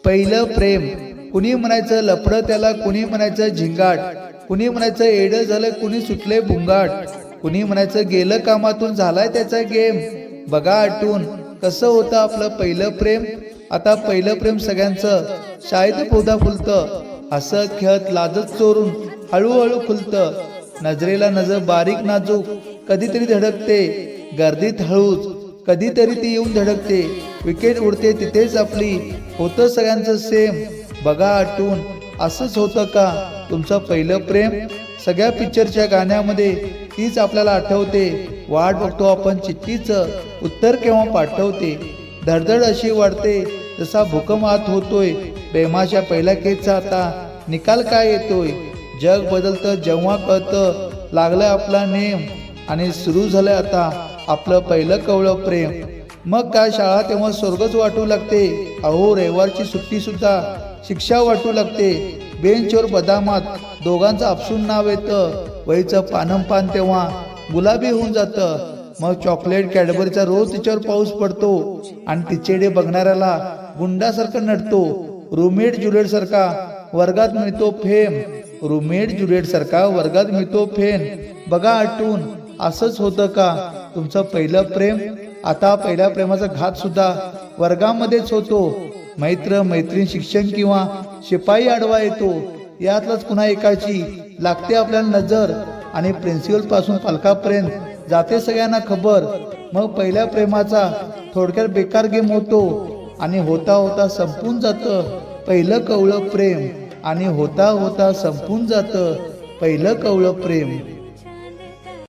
पहिलं प्रेम. कुणी म्हणायचं लफडं त्याला, कुणी म्हणायचं झिंगाट, कुणी म्हणायचं एडं झालं, कुणी सुटले भुंगाट, कुणी म्हणायचं गेलं कामातून झालाय त्याचा गेम. बघा आठवून कसं होतं आपलं पहिलं प्रेम. आता पहिलं प्रेम सगळ्यांचं शाळेत पौधा फुलतं, हसत खेळत लाजत चोरून हळूहळू खुलतं. नजरेला नजर बारीक नाजूक कधीतरी धडकते, गर्दीत हळूच कधीतरी ती येऊन धडकते. विकेट उडते तिथेच आपली होतं सगळ्यांचं सेम. बघा आठवून असंच होतं का तुमचं पहिलं प्रेम. सगळ्या पिक्चरच्या गाण्यामध्ये तीच आपल्याला आठवते. वाट बघतो आपण चिठ्ठीचं उत्तर केव्हा पाठवते. धडधड अशी वाढते जसा भूकंप आत होतोय. प्रेमाच्या पहिल्या केसचा आता निकाल काय येतोय. जग बदलतं जेव्हा कळतं लागलाय आपला नेम, आणि सुरू झालंय आता आपलं पहिलं कवळं प्रेम. मग काय शाळा तेव्हा स्वर्गच वाटू लागते. अहो रविवारची सुट्टी सुद्धा शिक्षा वाटू लागते. बेंचवर बदामात दोघांचं आपसून नाव येतं. वहीचं पान तेव्हा गुलाबी होऊन जातं. मग चॉकलेट कॅडबरीचा रोज तिच्यावर पाऊस पडतो, आणि तिचेडे बघणाऱ्याला गुंडासारखं नटतो. रूममेट जुलिएट सारखा वर्गात मिळतो फेम. रूममेट जुलिएट सारखा वर्गात मिळतो फेम. बघा आठवून असंच होतं का तुमचं पहिलं प्रेम. आता पहिल्या प्रेमाचा घात सुद्धा वर्गामध्येच होतो. मैत्र मैत्रीण शिक्षण किंवा शिपाई आडवा येतो. यातलाच पुन्हा एकाची लागते आपल्याला नजर, आणि प्रिन्सिपल पासून पालकापर्यंत जाते सगळ्यांना खबर. मग पहिल्या प्रेमाचा थोडक्यात बेकार गेम होतो, आणि होता होता संपून जातं पहिलं कवळं प्रेम. आणि होता होता संपून जातं पहिलं कवळं प्रेम.